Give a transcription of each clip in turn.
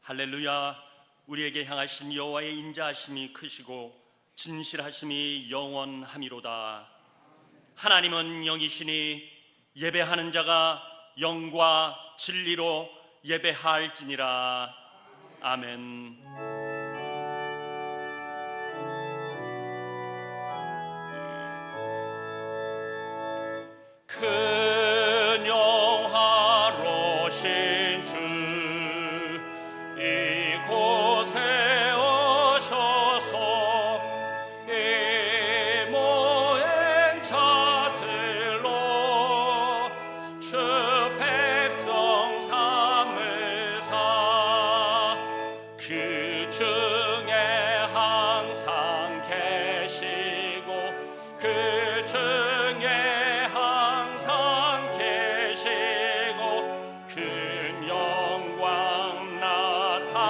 할렐루야. 우리에게 향하신 여호와의 인자하심이 크시고 진실하심이 영원함이로다. 하나님은 영이시니 예배하는 자가 영과 진리로 예배할지니라. 아멘. 큰 영화로신 주 이곳에 오셔서 이 모행자들로 주 백성 삼으사 그 중에 항상 계시고 그 중에 항상 계시고 큰 영광 나타내소서.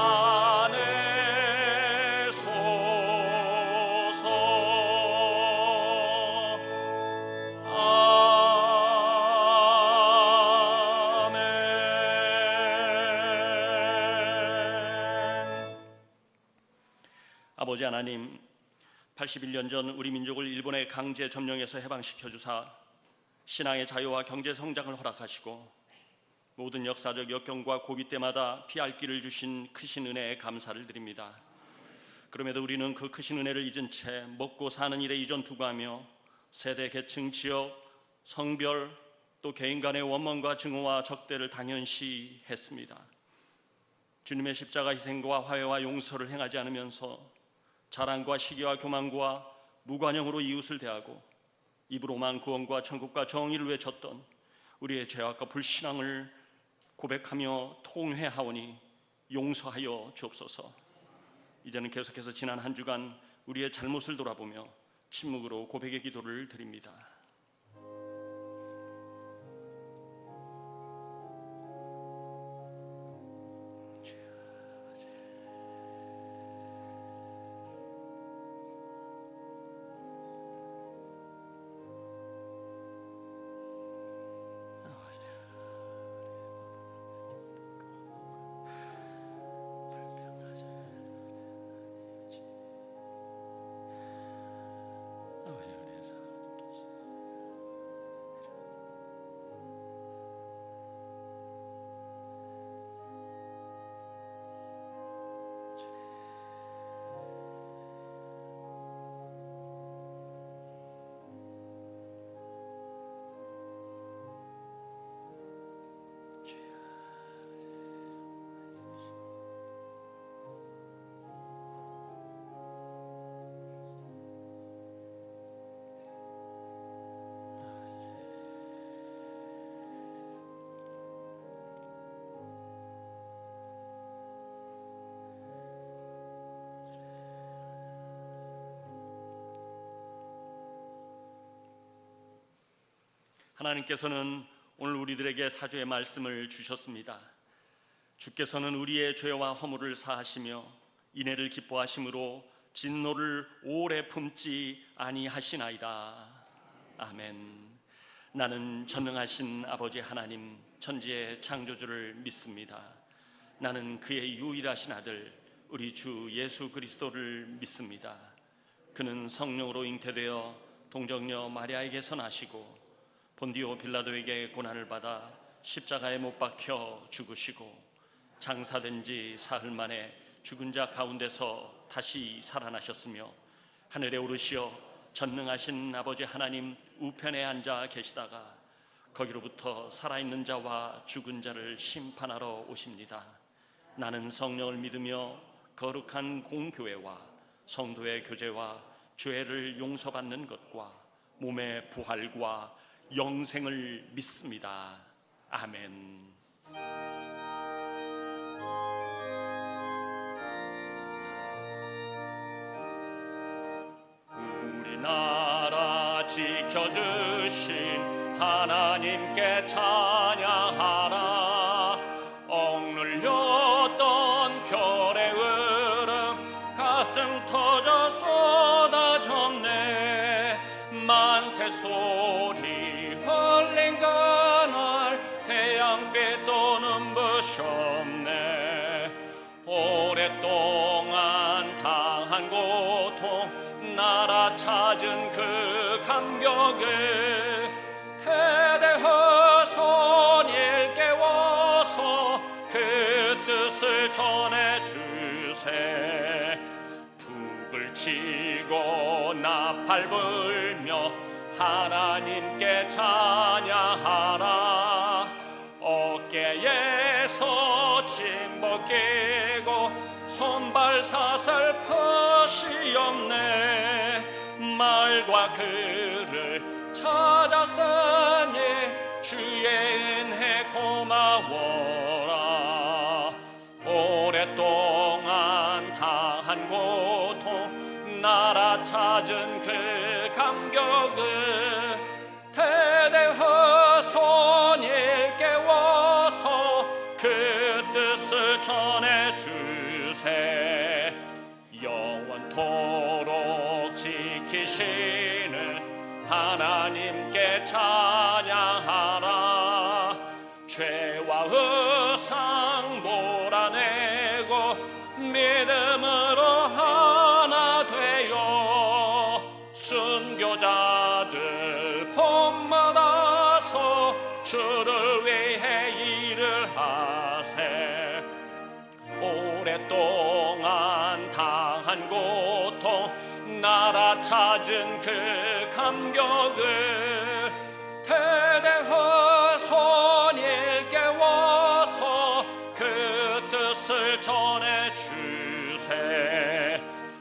아멘. 아버지 하나님, 81년 전 우리 민족을 일본의 강제 점령에서 해방시켜 주사 신앙의 자유와 경제 성장을 허락하시고 모든 역사적 역경과 고비 때마다 피할 길을 주신 크신 은혜에 감사를 드립니다. 그럼에도 우리는 그 크신 은혜를 잊은 채 먹고 사는 일에 이전투구하며 세대, 계층, 지역, 성별 또 개인 간의 원망과 증오와 적대를 당연시 했습니다. 주님의 십자가 희생과 화해와 용서를 행하지 않으면서 자랑과 시기와 교만과 무관용으로 이웃을 대하고 입으로만 구원과 천국과 정의를 외쳤던 우리의 죄악과 불신앙을 고백하며 통회하오니 용서하여 주옵소서. 이제는 계속해서 지난 한 주간 우리의 잘못을 돌아보며 침묵으로 고백의 기도를 드립니다. 하나님께서는 오늘 우리들에게 사주의 말씀을 주셨습니다. 주께서는 우리의 죄와 허물을 사하시며 인애를 기뻐하심으로 진노를 오래 품지 아니하시나이다. 아멘. 나는 전능하신 아버지 하나님 천지의 창조주를 믿습니다. 나는 그의 유일하신 아들 우리 주 예수 그리스도를 믿습니다. 그는 성령으로 잉태되어 동정녀 마리아에게서 나시고 본디오 빌라도에게 고난을 받아 십자가에 못 박혀 죽으시고 장사된 지 사흘 만에 죽은 자 가운데서 다시 살아나셨으며 하늘에 오르시어 전능하신 아버지 하나님 우편에 앉아 계시다가 거기로부터 살아있는 자와 죽은 자를 심판하러 오십니다. 나는 성령을 믿으며 거룩한 공교회와 성도의 교제와 죄를 용서받는 것과 몸의 부활과 영생을 믿습니다. 아멘. 우리나라 지켜주신 하나님께 찬양하라. 억눌렸던 결의 흐름 가슴 터져 쏟아졌네. 만세 소리 흘린 그날 태양빛도 눈부셨네. 다한 고통 나라 찾은 그 감격을 대대허손 일깨워서 그 뜻을 전해주세. 북을 치고 나팔 불며 하나님께 찬양하라. 어깨에서 짐 벗기고 손발 사슬 퍼시 없네. 말과 글을 찾았으니 주의 은혜 고마워라. 오랫동안 다한 고통 나라 찾은 그 감격을 대대허손 일깨워서 그 뜻을 전해주세. 영원토록 지키시는 하나님께 찬양하라. 죄와 의상 몰아내고 믿음으로 하나 되어 순교자들 본받아서 주를 위해 일을 하세. 오랫동안 당한 고통 나라 찾은 그 감격을 대대허손 일깨워서 그 뜻을 전해주세.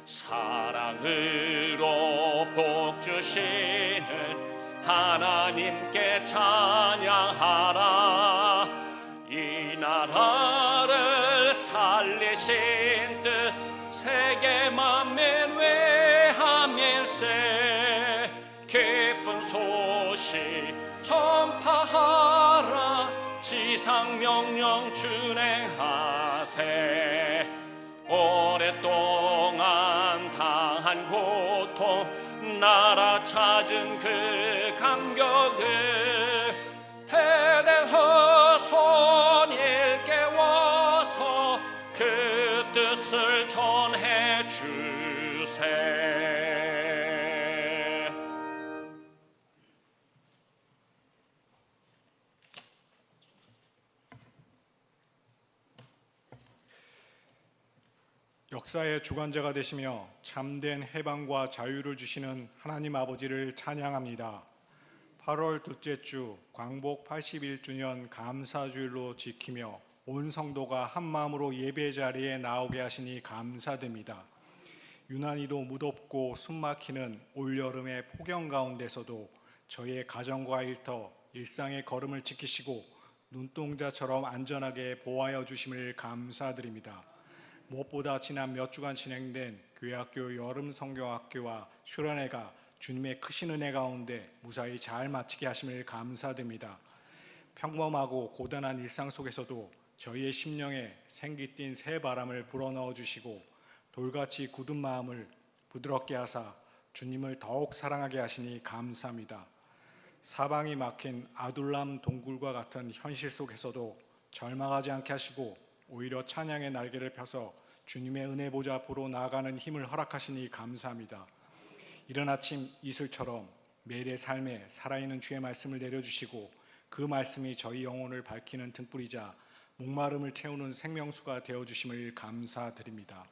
사랑으로 복 주시는 하나님께 찬양하라. 이 나라를 살리신 뜻 세계 만민 외함일세. 기쁜 소식 전파하라. 지상 명령 준행하세. 오랫동안 당한 고통 나라 찾은 그 감격을 대대허손 일깨워서 그 뜻을 전해주세. 역사의 주관자가 되시며 참된 해방과 자유를 주시는 하나님 아버지를 찬양합니다. 8월 둘째 주 광복 81주년 감사주일로 지키며 온 성도가 한마음으로 예배 자리에 나오게 하시니 감사드립니다. 유난히도 무덥고 숨막히는 올여름의 폭염 가운데서도 저희의 가정과 일터, 일상의 걸음을 지키시고 눈동자처럼 안전하게 보호하여 주심을 감사드립니다. 무엇보다 지난 몇 주간 진행된 교회학교 여름 성경학교와 수련회가 주님의 크신 은혜 가운데 무사히 잘 마치게 하심을 감사드립니다. 평범하고 고단한 일상 속에서도 저희의 심령에 생기 띈 새 바람을 불어넣어 주시고 돌같이 굳은 마음을 부드럽게 하사 주님을 더욱 사랑하게 하시니 감사합니다. 사방이 막힌 아둘람 동굴과 같은 현실 속에서도 절망하지 않게 하시고 오히려 찬양의 날개를 펴서 주님의 은혜 보좌 앞으로 나아가는 힘을 허락하시니 감사합니다. 이른 아침 이슬처럼 매일의 삶에 살아있는 주의 말씀을 내려주시고 그 말씀이 저희 영혼을 밝히는 등불이자 목마름을 태우는 생명수가 되어주심을 감사드립니다.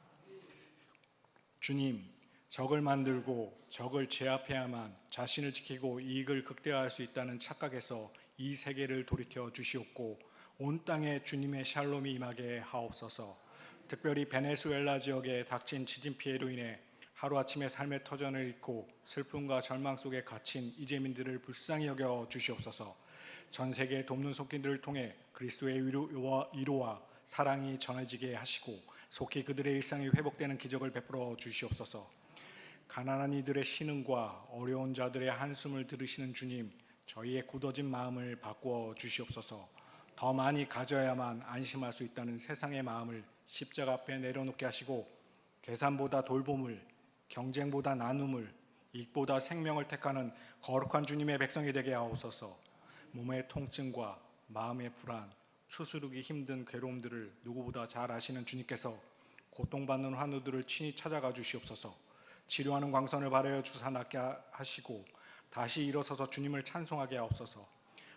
주님, 적을 만들고 적을 제압해야만 자신을 지키고 이익을 극대화할 수 있다는 착각에서 이 세계를 돌이켜 주시옵고 온 땅에 주님의 샬롬이 임하게 하옵소서. 특별히 베네수엘라 지역에 닥친 지진 피해로 인해 하루아침에 삶의 터전을 잃고 슬픔과 절망 속에 갇힌 이재민들을 불쌍히 여겨 주시옵소서. 전 세계 돕는 손길들을 통해 그리스도의 위로와 사랑이 전해지게 하시고 속히 그들의 일상이 회복되는 기적을 베풀어 주시옵소서. 가난한 이들의 신음과 어려운 자들의 한숨을 들으시는 주님, 저희의 굳어진 마음을 바꾸어 주시옵소서. 더 많이 가져야만 안심할 수 있다는 세상의 마음을 십자가 앞에 내려놓게 하시고 계산보다 돌봄을, 경쟁보다 나눔을, 이익보다 생명을 택하는 거룩한 주님의 백성이 되게 하옵소서. 몸의 통증과 마음의 불안, 추스르기 힘든 괴로움들을 누구보다 잘 아시는 주님께서 고통받는 환우들을 친히 찾아가 주시옵소서. 치료하는 광선을 발하여 주사 낫게 하시고 다시 일어서서 주님을 찬송하게 하옵소서.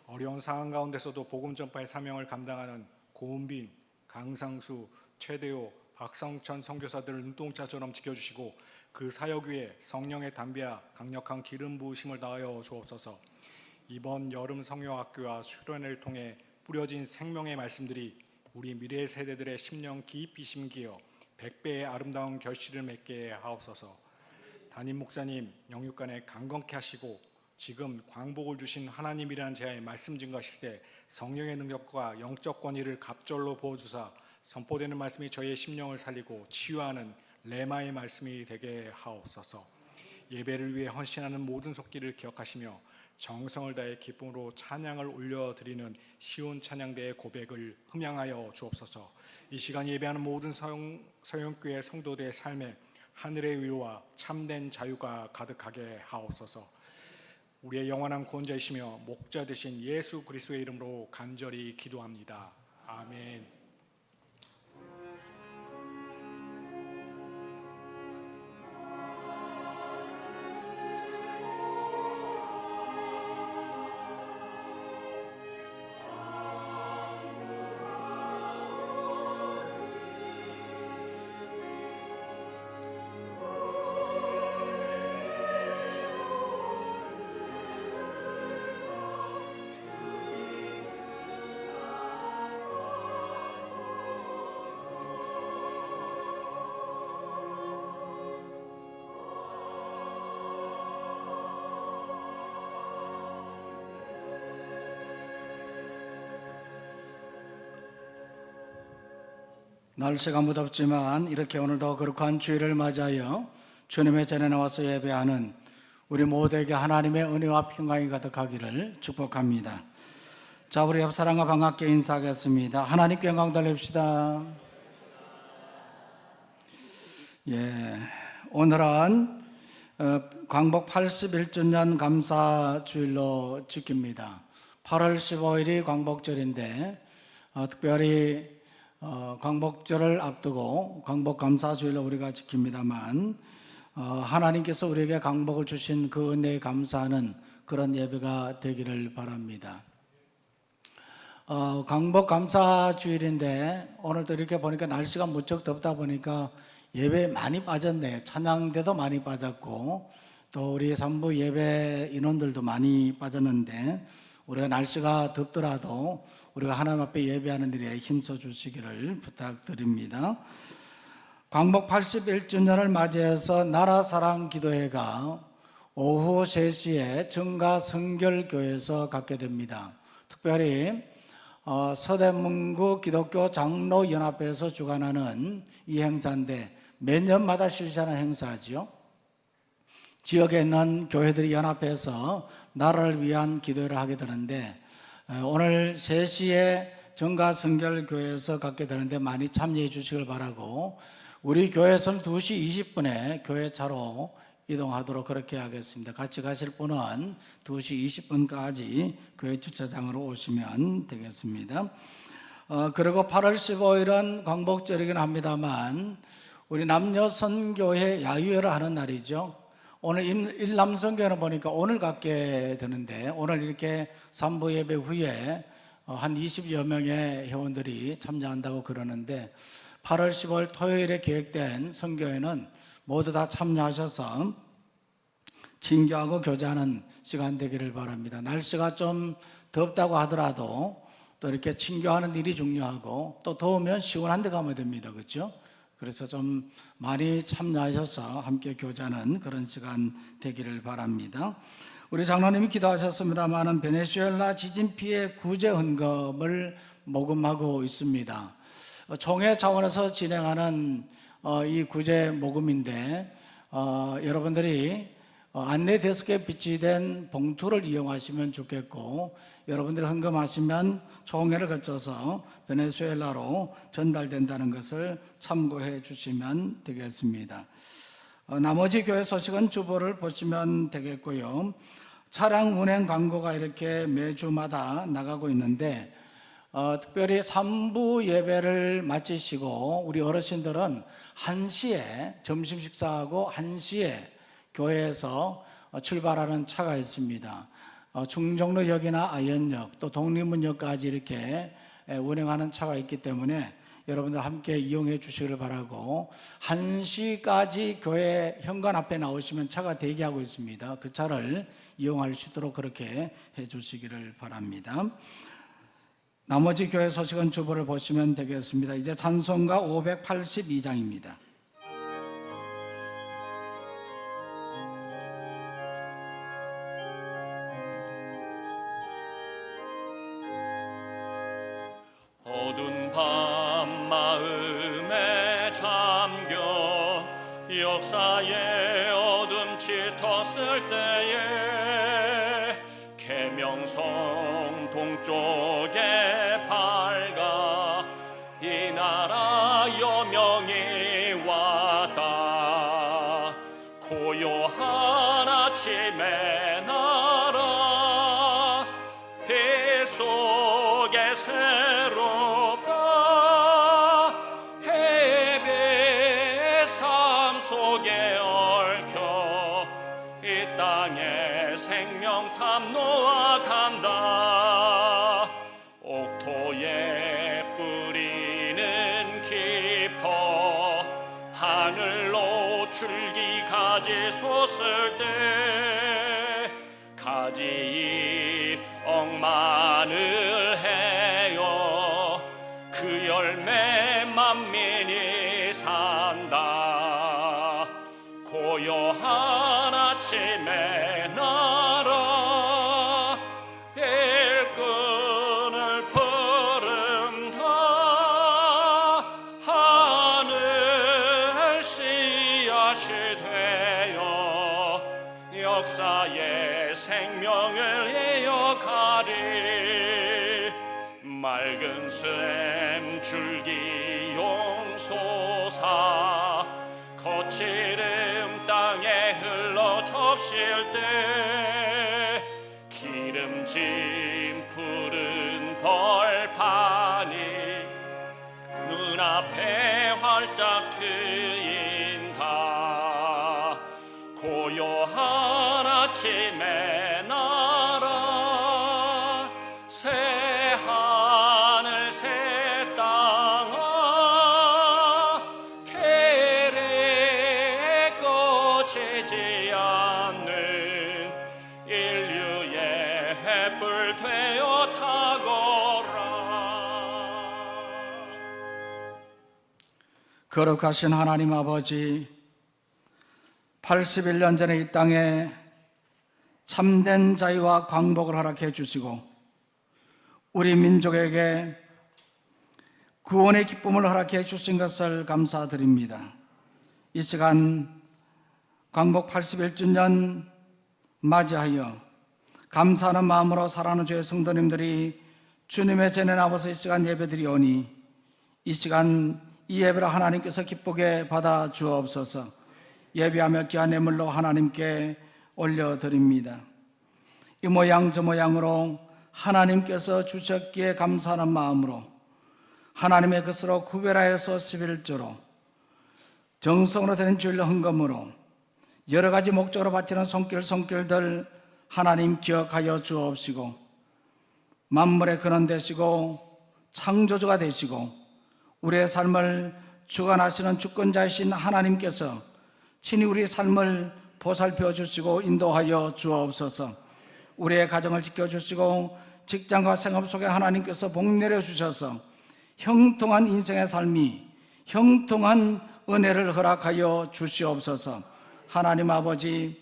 어려운 상황 가운데서도 복음 전파의 사명을 감당하는 고은빈, 강상수, 최대호, 박성천 선교사들을 눈동자처럼 지켜주시고 그 사역 위에 성령의 담비와 강력한 기름 부으심을 다하여 주옵소서. 이번 여름 성령학교와 수련회를 통해 뿌려진 생명의 말씀들이 우리 미래 세대들의 심령 깊이 심기어 100배의 아름다운 결실을 맺게 하옵소서. 담임 목사님 영육간에 강건케 하시고 지금 광복을 주신 하나님이라는 제야의 말씀 증거하실 때 성령의 능력과 영적 권위를 갑절로 부어주사 선포되는 말씀이 저희의 심령을 살리고 치유하는 레마의 말씀이 되게 하옵소서. 예배를 위해 헌신하는 모든 속기를 기억하시며 정성을 다해 기쁨으로 찬양을 올려드리는 시온 찬양대의 고백을 흠양하여 주옵소서. 이 시간 예배하는 모든 서영교회 성도들의 삶에 하늘의 위로와 참된 자유가 가득하게 하옵소서. 우리의 영원한 구원자이시며 목자 되신 예수 그리스도의 이름으로 간절히 기도합니다. 아멘. 날씨가 무덥지만 이렇게 오늘도 거룩한 주일을 맞이하여 주님의 전에 나와서 예배하는 우리 모두에게 하나님의 은혜와 평강이 가득하기를 축복합니다. 자, 우리 옆 사람과 반갑게 인사하겠습니다. 하나님께 영광 돌립시다. 오늘은 광복 81주년 감사주일로 지킵니다. 8월 15일이 광복절인데 특별히 광복절을 앞두고 광복 감사주일로 우리가 지킵니다만 하나님께서 우리에게 광복을 주신 그 은혜에 감사하는 그런 예배가 되기를 바랍니다. 광복 감사주일인데 오늘도 이렇게 보니까 날씨가 무척 덥다 보니까 예배에 많이 빠졌네요. 찬양대도 많이 빠졌고 또 우리 산부 예배 인원들도 많이 빠졌는데 우리가 날씨가 덥더라도 우리가 하나님 앞에 예배하는 일에 힘써 주시기를 부탁드립니다. 광복 81주년을 맞이해서 나라사랑기도회가 오후 3시에 정가성결교회에서 갖게 됩니다. 특별히 서대문구 기독교 장로연합회에서 주관하는 이 행사인데 매년마다 실시하는 행사죠. 지역에 있는 교회들이 연합해서 나라를 위한 기도를 하게 되는데 오늘 3시에 정가성결교회에서 갖게 되는데 많이 참여해 주시길 바라고 우리 교회에서는 2시 20분에 교회차로 이동하도록 그렇게 하겠습니다. 같이 가실 분은 2시 20분까지 교회 주차장으로 오시면 되겠습니다. 그리고 8월 15일은 광복절이긴 합니다만 우리 남녀 선교회 야유회를 하는 날이죠. 오늘 일남선교회는 보니까 오늘 갖게 되는데 오늘 이렇게 산부 예배 후에 한 20여 명의 회원들이 참여한다고 그러는데 8월 15일 토요일에 계획된 선교회는 모두 다 참여하셔서 친교하고 교제하는 시간 되기를 바랍니다. 날씨가 좀 덥다고 하더라도 또 이렇게 친교하는 일이 중요하고 또 더우면 시원한 데 가면 됩니다. 그렇죠? 그래서 좀 많이 참여하셔서 함께 교제하는 그런 시간 되기를 바랍니다. 우리 장로님이 기도하셨습니다마는 베네수엘라 지진 피해 구제 헌금을 모금하고 있습니다. 총회 차원에서 진행하는 이 구제 모금인데 여러분들이 안내 데스크에 비치된 봉투를 이용하시면 좋겠고 여러분들이 헌금하시면 총회를 거쳐서 베네수엘라로 전달된다는 것을 참고해 주시면 되겠습니다. 나머지 교회 소식은 주보를 보시면 되겠고요. 차량 운행 광고가 이렇게 매주마다 나가고 있는데 특별히 3부 예배를 마치시고 우리 어르신들은 1시에 점심 식사하고 1시에 교회에서 출발하는 차가 있습니다. 충정로역이나 아현역 또 독립문역까지 이렇게 운행하는 차가 있기 때문에 여러분들 함께 이용해 주시기를 바라고, 1시까지 교회 현관 앞에 나오시면 차가 대기하고 있습니다. 그 차를 이용할 수 있도록 그렇게 해 주시기를 바랍니다. 나머지 교회 소식은 주보를 보시면 되겠습니다. 이제 찬송가 582장입니다. 어두운 밤 마음에 잠겨 역사의 어둠 짙었을 때에 계명성 동쪽에 밝아 이 나라 여명이 왔다. 고요한 아침의 나라 빛 속에 새롭다. 해배의 삶 속에 얽혀 이 땅에 생명 탐노아 간다. 옥토에 뿌리는 깊어 하늘로 줄기 가지 솟을 때 가지잎 억만을 해요. 그 열매 만민이 산다. 고요한 아침에 나라 일꾼을 부른다. 하늘 씨앗이 되어 역사의 생명을 이어가리. 맑은 샘 줄기 용솟아 거칠음 땅에 흘러 적실 때 기름진 푸른 벌판이 눈앞에 활짝 트인다. 고요한 아침에 나라 새 하늘 새 땅아 계례 꺼지지 않는 인류의 횃불 되어 타거라. 거룩하신 하나님 아버지, 81년 전에 이 땅에 참된 자유와 광복을 허락해 주시고 우리 민족에게 구원의 기쁨을 허락해 주신 것을 감사드립니다. 이 시간 광복 81주년 맞이하여 감사하는 마음으로 사랑하는 주의 성도님들이 주님의 전에 나와서 이 시간 예배드리오니 이 시간 이 예배를 하나님께서 기쁘게 받아 주옵소서. 예배하며 귀한 예물로 하나님께 올려드립니다. 이 모양 저 모양으로 하나님께서 주셨기에 감사하는 마음으로 하나님의 것으로 구별하여서 11조로 정성으로 드린 주일 헌금으로 여러 가지 목적으로 바치는 손길들 하나님 기억하여 주옵시고 만물의 근원 되시고 창조주가 되시고 우리의 삶을 주관하시는 주권자이신 하나님께서 친히 우리의 삶을 보살펴 주시고 인도하여 주옵소서. 우리의 가정을 지켜주시고 직장과 생업 속에 하나님께서 복 내려주셔서 형통한 인생의 삶이 형통한 은혜를 허락하여 주시옵소서. 하나님 아버지,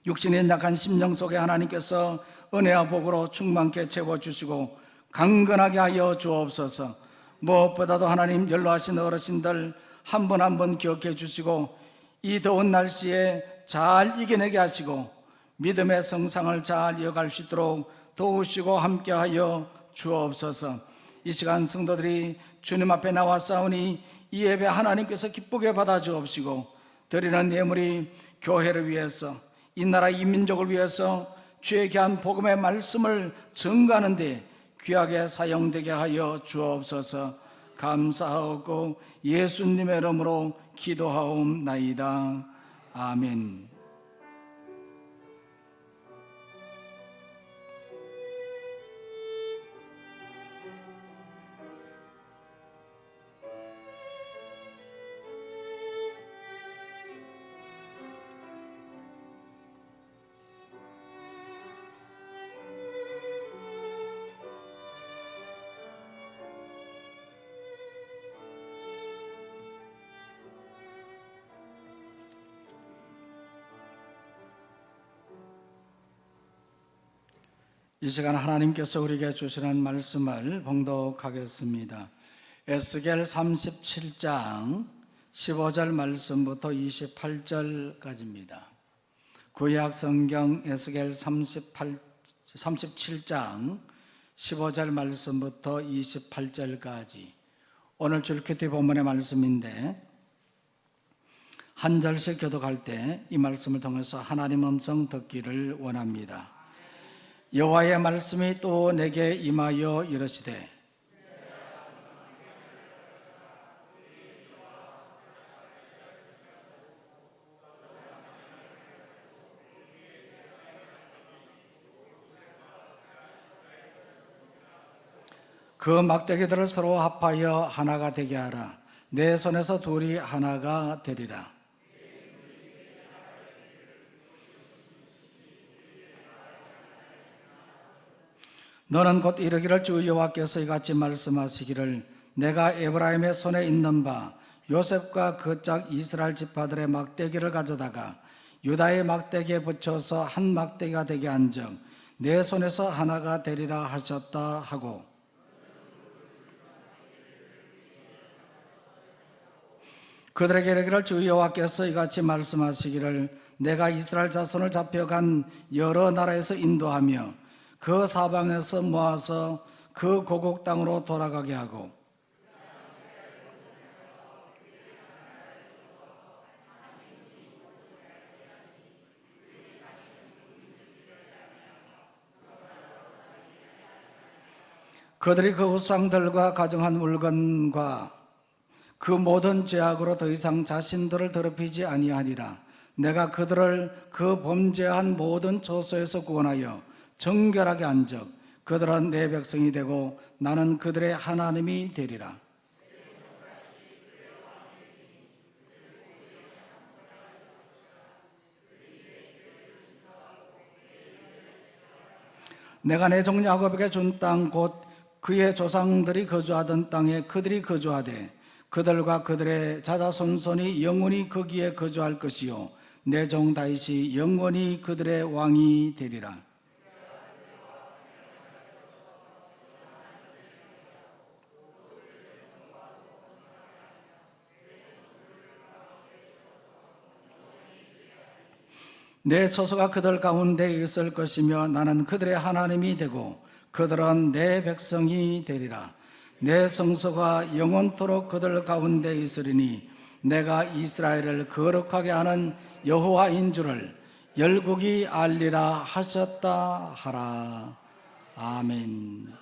육신의 약한 심령 속에 하나님께서 은혜와 복으로 충만케 채워주시고 강건하게 하여 주옵소서. 무엇보다도 하나님 연로하신 어르신들 한 분 한 분 기억해 주시고 이 더운 날씨에 잘 이겨내게 하시고 믿음의 성상을 잘 이어갈 수 있도록 도우시고 함께하여 주옵소서. 이 시간 성도들이 주님 앞에 나와 싸우니 이 예배 하나님께서 기쁘게 받아 주옵시고 드리는 예물이 교회를 위해서 이 나라 이 민족을 위해서 주의 귀한 복음의 말씀을 전가하는 데 귀하게 사용되게 하여 주옵소서. 감사하고 예수님의 이름으로 기도하옵나이다. 아멘. 이 시간 하나님께서 우리에게 주시는 말씀을 봉독하겠습니다. 에스겔 37장 15절 말씀부터 28절까지입니다. 구약 성경 에스겔 37장 15절 말씀부터 28절까지 오늘 줄기티 본문의 말씀인데 한 절씩 교독할 때 이 말씀을 통해서 하나님 음성 듣기를 원합니다. 여호와의 말씀이 또 내게 임하여 이르시되 그 막대기들을 서로 합하여 하나가 되게 하라. 내 손에서 둘이 하나가 되리라. 너는 곧 이르기를 주 여호와께서 이같이 말씀하시기를 내가 에브라임의 손에 있는 바 요셉과 그 짝 이스라엘 지파들의 막대기를 가져다가 유다의 막대기에 붙여서 한 막대기가 되게 한즉 내 손에서 하나가 되리라 하셨다 하고 그들에게 이르기를 주 여호와께서 이같이 말씀하시기를 내가 이스라엘 자손을 잡혀간 여러 나라에서 인도하며 그 사방에서 모아서 그 고국 땅으로 돌아가게 하고 그들이 그 우상들과 가정한 물건과 그 모든 죄악으로 더 이상 자신들을 더럽히지 아니하리라. 내가 그들을 그 범죄한 모든 처소에서 구원하여 정결하게 한즉 그들은 내 백성이 되고 나는 그들의 하나님이 되리라. 내가 내 종 야곱에게 준 땅 곧 그의 조상들이 거주하던 땅에 그들이 거주하되 그들과 그들의 자자손손이 영원히 거기에 거주할 것이요 내 종 다윗이 영원히 그들의 왕이 되리라. 내 처소가 그들 가운데 있을 것이며 나는 그들의 하나님이 되고 그들은 내 백성이 되리라. 내 성소가 영원토록 그들 가운데 있으리니 내가 이스라엘을 거룩하게 하는 여호와인 줄을 열국이 알리라 하셨다 하라. 아멘.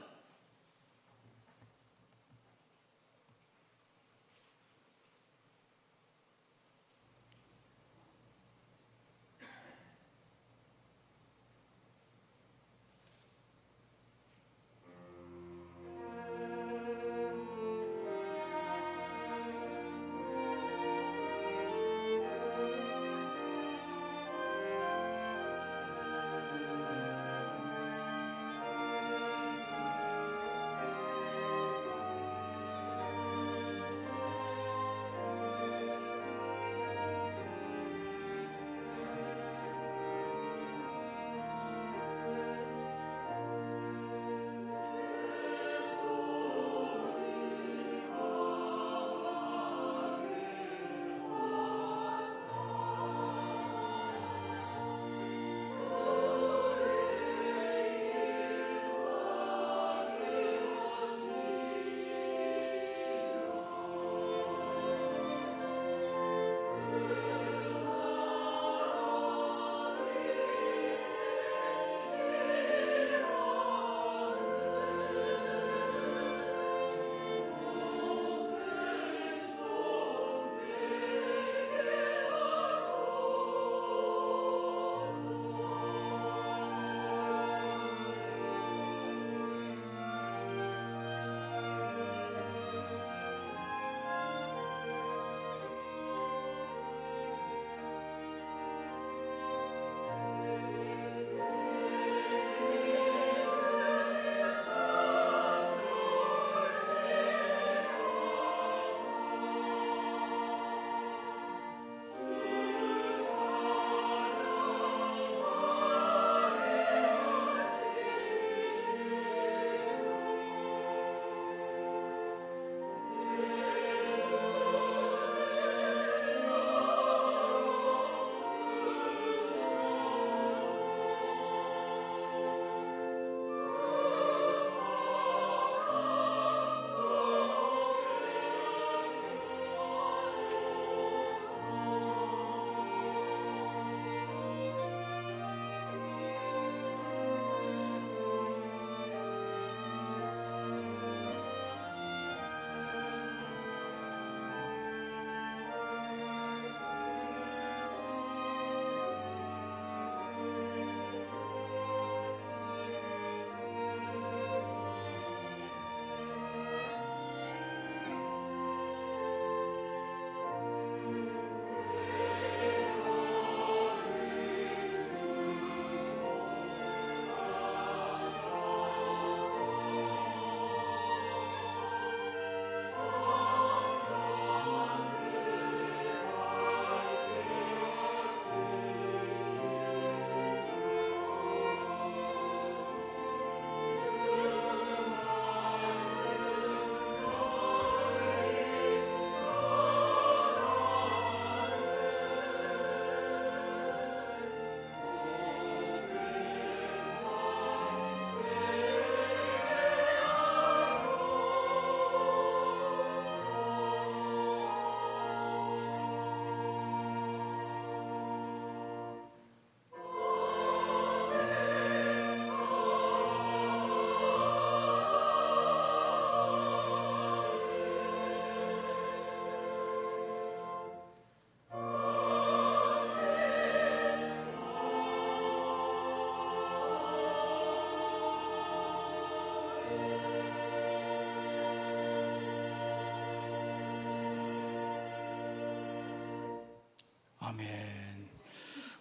아멘.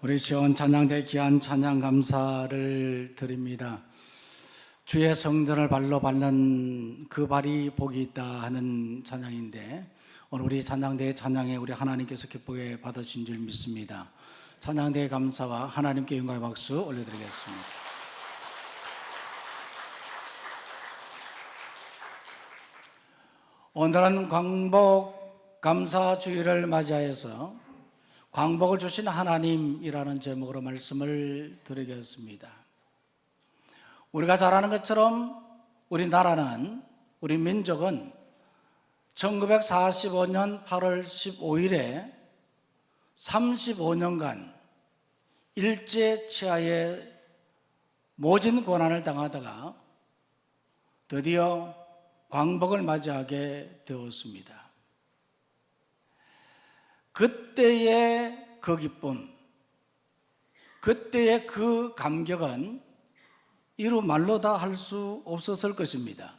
우리 시온 찬양대 귀한 찬양 감사를 드립니다. 주의 성전을 발로 밟는 그 발이 복이 있다 하는 찬양인데, 오늘 우리 찬양대의 찬양에 우리 하나님께서 기쁘게 받으신 줄 믿습니다. 찬양대의 감사와 하나님께 영광의 박수 올려드리겠습니다. 오늘은 광복 감사주일을 맞이하여서 광복을 주신 하나님이라는 제목으로 말씀을 드리겠습니다. 우리가 잘 아는 것처럼 우리나라는, 우리 민족은 1945년 8월 15일에 35년간 일제 치하에 모진 고난을 당하다가 드디어 광복을 맞이하게 되었습니다. 그때의 그 기쁨, 그때의 그 감격은 이루 말로 다 할 수 없었을 것입니다.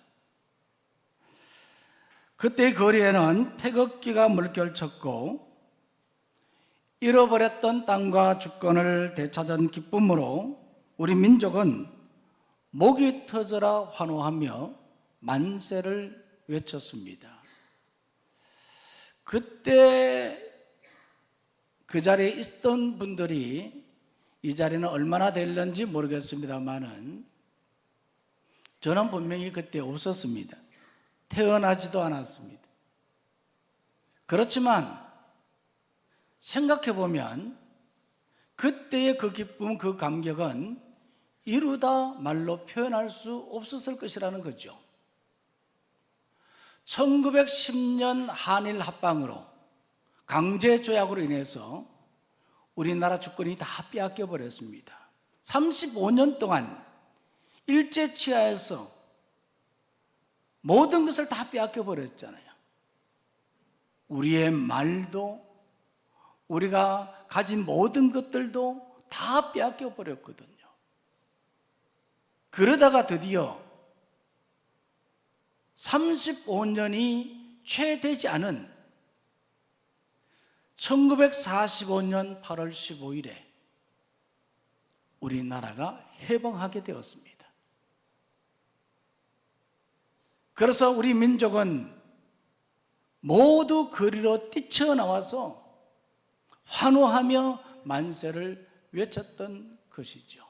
그때의 거리에는 태극기가 물결쳤고 잃어버렸던 땅과 주권을 되찾은 기쁨으로 우리 민족은 목이 터져라 환호하며 만세를 외쳤습니다. 그때 그 자리에 있던 분들이 이 자리는 얼마나 될는지 모르겠습니다만은 저는 분명히 그때 없었습니다. 태어나지도 않았습니다. 그렇지만 생각해 보면 그때의 그 기쁨, 그 감격은 이루다 말로 표현할 수 없었을 것이라는 거죠. 1910년 한일 합방으로, 강제 조약으로 인해서 우리나라 주권이 다 빼앗겨 버렸습니다. 35년 동안 일제 치하에서 모든 것을 다 빼앗겨 버렸잖아요. 우리의 말도, 우리가 가진 모든 것들도 다 빼앗겨 버렸거든요. 그러다가 드디어 35년이 채 되지 않은 1945년 8월 15일에 우리나라가 해방하게 되었습니다. 그래서 우리 민족은 모두 거리로 뛰쳐나와서 환호하며 만세를 외쳤던 것이죠.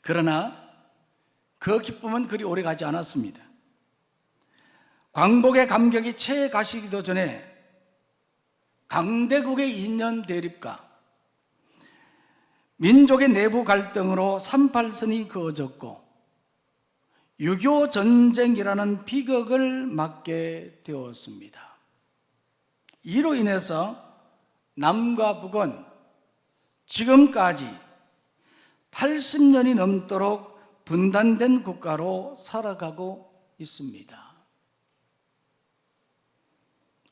그러나 그 기쁨은 그리 오래 가지 않았습니다. 광복의 감격이 채 가시기도 전에 강대국의 인연 대립과 민족의 내부 갈등으로 38선이 그어졌고 6.25 전쟁이라는 비극을 맞게 되었습니다. 이로 인해서 남과 북은 지금까지 80년이 넘도록 분단된 국가로 살아가고 있습니다.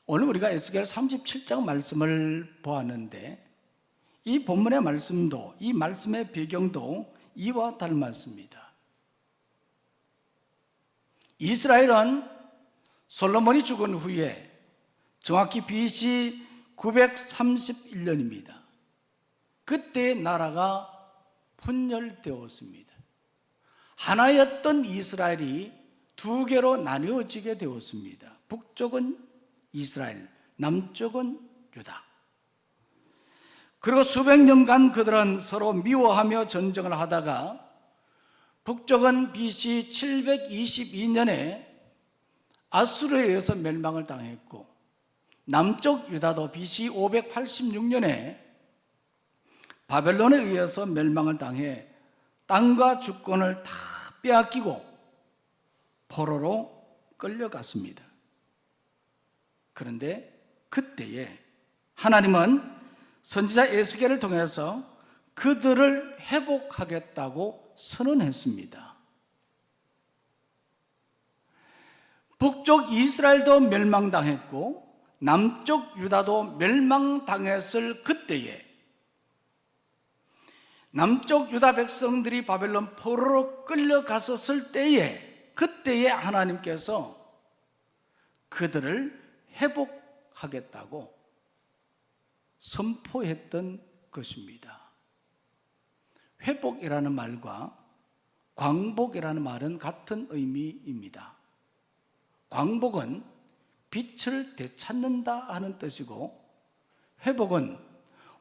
오늘 우리가 에스겔 37장 말씀을 보았는데 이 본문의 말씀도, 이 말씀의 배경도 이와 닮았습니다. 이스라엘은 솔로몬이 죽은 후에 정확히 BC 931년입니다. 그때 나라가 분열되었습니다. 하나였던 이스라엘이 두 개로 나뉘어지게 되었습니다. 북쪽은 이스라엘, 남쪽은 유다. 그리고 수백 년간 그들은 서로 미워하며 전쟁을 하다가 북쪽은 BC 722년에 아수르에 의해서 멸망을 당했고 남쪽 유다도 BC 586년에 바벨론에 의해서 멸망을 당해 땅과 주권을 다 빼앗기고 포로로 끌려갔습니다. 그런데 그때에 하나님은 선지자 에스겔을 통해서 그들을 회복하겠다고 선언했습니다. 북쪽 이스라엘도 멸망당했고 남쪽 유다도 멸망당했을 그때에 남쪽 유다 백성들이 바벨론 포로로 끌려갔었을 때에 그때에 하나님께서 그들을 회복하겠다고 선포했던 것입니다. 회복이라는 말과 광복이라는 말은 같은 의미입니다. 광복은 빛을 되찾는다 하는 뜻이고, 회복은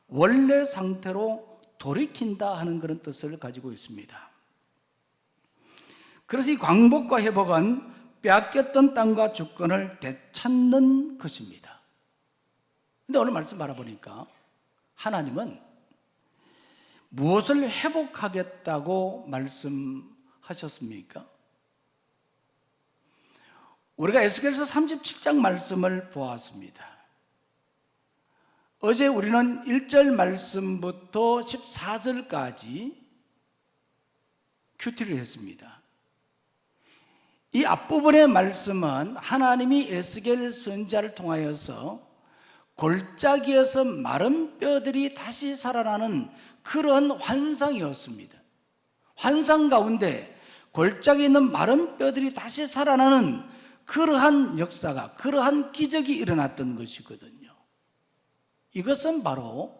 원래 상태로 돌이킨다 하는 그런 뜻을 가지고 있습니다. 그래서 이 광복과 회복은 빼앗겼던 땅과 주권을 되찾는 것입니다. 근데 오늘 말씀 바라보니까 하나님은 무엇을 회복하겠다고 말씀하셨습니까? 우리가 에스겔서 37장 말씀을 보았습니다. 어제 우리는 1절 말씀부터 14절까지 큐티를 했습니다. 이 앞부분의 말씀은 하나님이 에스겔 선지자를 통하여서 골짜기에서 마른 뼈들이 다시 살아나는 그러한 환상이었습니다. 환상 가운데 골짜기에 있는 마른 뼈들이 다시 살아나는 그러한 역사가, 그러한 기적이 일어났던 것이거든요. 이것은 바로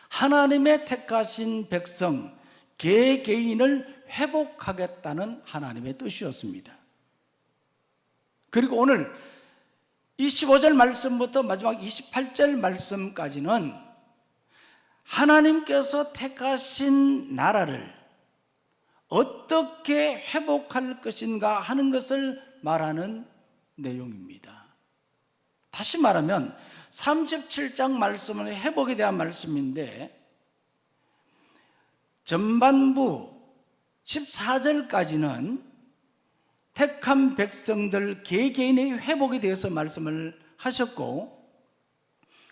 하나님의 택하신 백성 개개인을 회복하겠다는 하나님의 뜻이었습니다. 그리고 오늘 이 15절 말씀부터 마지막 28절 말씀까지는 하나님께서 택하신 나라를 어떻게 회복할 것인가 하는 것을 말하는 내용입니다. 다시 말하면 37장 말씀은 회복에 대한 말씀인데, 전반부 14절까지는 택한 백성들 개개인의 회복에 대해서 말씀을 하셨고,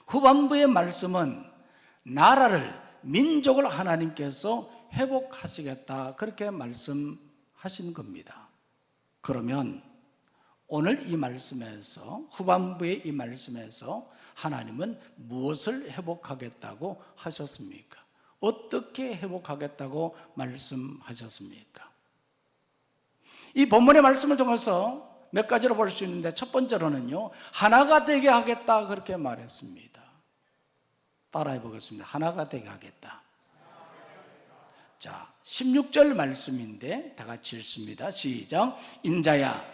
후반부의 말씀은 나라를, 민족을 하나님께서 회복하시겠다, 그렇게 말씀하신 겁니다. 그러면 오늘 이 말씀에서, 후반부의 이 말씀에서 하나님은 무엇을 회복하겠다고 하셨습니까? 어떻게 회복하겠다고 말씀하셨습니까? 이 본문의 말씀을 통해서 몇 가지로 볼 수 있는데, 첫 번째로는요, 하나가 되게 하겠다, 그렇게 말했습니다. 따라해 보겠습니다. 하나가 되게 하겠다. 자, 16절 말씀인데 다 같이 읽습니다. 시작. 인자야,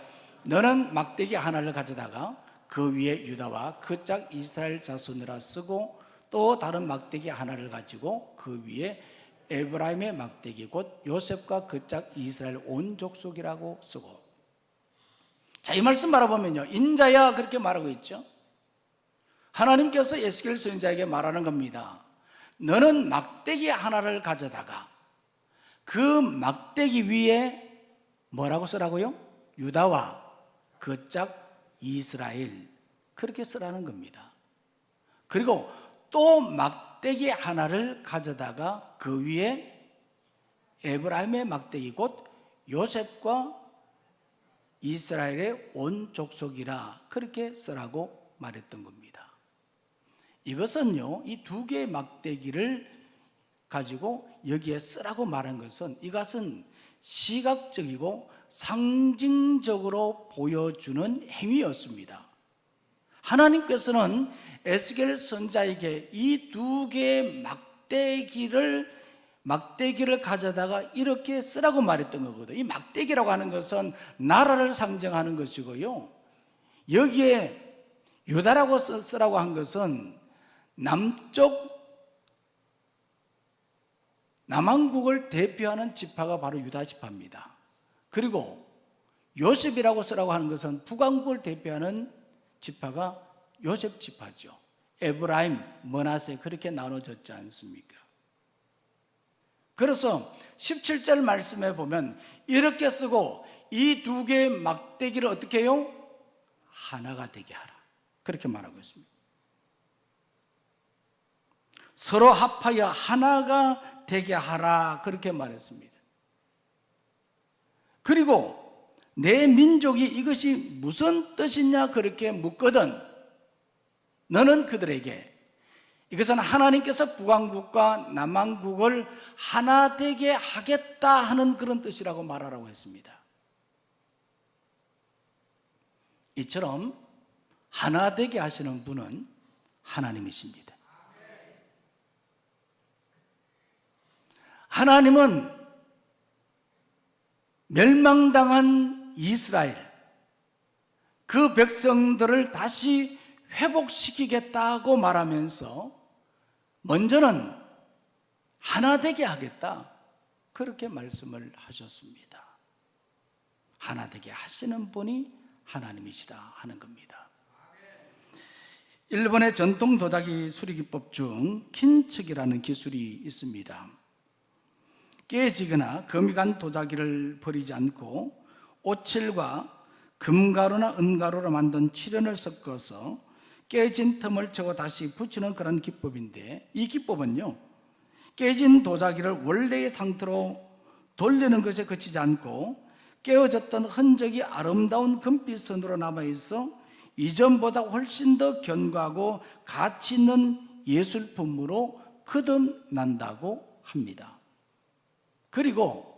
너는 막대기 하나를 가져다가 그 위에 유다와 그 짝 이스라엘 자손이라 쓰고, 또 다른 막대기 하나를 가지고 그 위에 에브라임의 막대기 곧 요셉과 그 짝 이스라엘 온 족속이라고 쓰고. 자, 이 말씀 바라보면요, 인자야 그렇게 말하고 있죠. 하나님께서 에스겔 선지자에게 말하는 겁니다. 너는 막대기 하나를 가져다가 그 막대기 위에 뭐라고 쓰라고요? 유다와 그 짝 이스라엘, 그렇게 쓰라는 겁니다. 그리고 또 막대기 하나를 가져다가 그 위에 에브라임의 막대기 곧 요셉과 이스라엘의 온 족속이라, 그렇게 쓰라고 말했던 겁니다. 이것은요, 이 두 개의 막대기를 가지고 여기에 쓰라고 말한 것은, 이것은 시각적이고 상징적으로 보여주는 행위였습니다. 하나님께서는 에스겔 선지자에게 이 두 개의 막대기를 가져다가 이렇게 쓰라고 말했던 거거든요. 이 막대기라고 하는 것은 나라를 상징하는 것이고요, 여기에 유다라고 쓰라고 한 것은 남왕국을 대표하는 지파가 바로 유다 지파입니다. 그리고 요셉이라고 쓰라고 하는 것은 북왕국을 대표하는 지파가 요셉 지파죠. 에브라임, 므낫세, 그렇게 나눠졌지 않습니까? 그래서 17절 말씀에 보면 이렇게 쓰고, 이 두 개의 막대기를 어떻게 해요? 하나가 되게 하라, 그렇게 말하고 있습니다. 서로 합하여 하나가 되게 하라, 그렇게 말했습니다. 그리고 내 민족이 이것이 무슨 뜻이냐 그렇게 묻거든 너는 그들에게 이것은 하나님께서 북왕국과 남왕국을 하나 되게 하겠다 하는 그런 뜻이라고 말하라고 했습니다. 이처럼 하나 되게 하시는 분은 하나님이십니다. 하나님은 멸망당한 이스라엘, 그 백성들을 다시 회복시키겠다고 말하면서 먼저는 하나 되게 하겠다, 그렇게 말씀을 하셨습니다. 하나 되게 하시는 분이 하나님이시다 하는 겁니다. 일본의 전통 도자기 수리기법 중 킨츠기라는 기술이 있습니다. 깨지거나 금이 간 도자기를 버리지 않고 오칠과 금가루나 은가루로 만든 칠연을 섞어서 깨진 틈을 채워 다시 붙이는 그런 기법인데, 이 기법은요, 깨진 도자기를 원래의 상태로 돌리는 것에 그치지 않고 깨어졌던 흔적이 아름다운 금빛선으로 남아있어 이전보다 훨씬 더 견고하고 가치 있는 예술품으로 거듭난다고 합니다. 그리고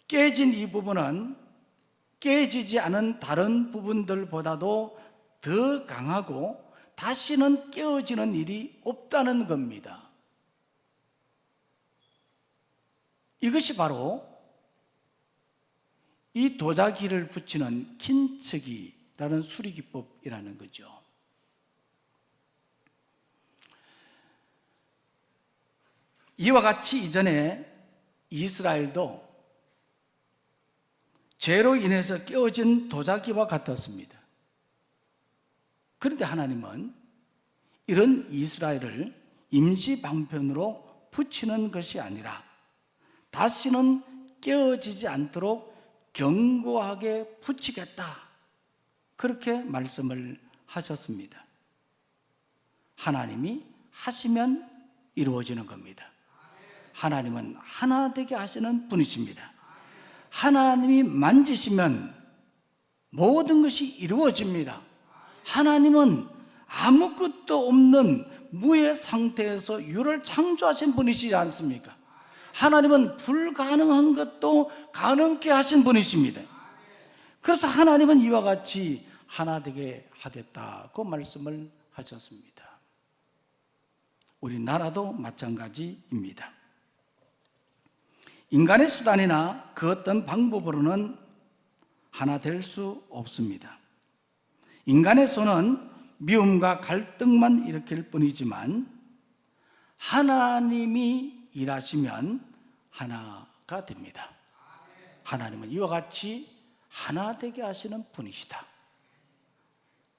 깨진 이 부분은 깨지지 않은 다른 부분들보다도 더 강하고 다시는 깨어지는 일이 없다는 겁니다. 이것이 바로 이 도자기를 붙이는 킨츠기라는 수리기법이라는 거죠. 이와 같이 이전에 이스라엘도 죄로 인해서 깨어진 도자기와 같았습니다. 그런데 하나님은 이런 이스라엘을 임시 방편으로 붙이는 것이 아니라 다시는 깨어지지 않도록 견고하게 붙이겠다, 그렇게 말씀을 하셨습니다. 하나님이 하시면 이루어지는 겁니다. 하나님은 하나 되게 하시는 분이십니다. 하나님이 만지시면 모든 것이 이루어집니다. 하나님은 아무것도 없는 무의 상태에서 유를 창조하신 분이시지 않습니까? 하나님은 불가능한 것도 가능케 하신 분이십니다. 그래서 하나님은 이와 같이 하나 되게 하겠다고 말씀을 하셨습니다. 우리나라도 마찬가지입니다. 인간의 수단이나 그 어떤 방법으로는 하나 될 수 없습니다. 인간의 손은 미움과 갈등만 일으킬 뿐이지만 하나님이 일하시면 하나가 됩니다. 하나님은 이와 같이 하나 되게 하시는 분이시다.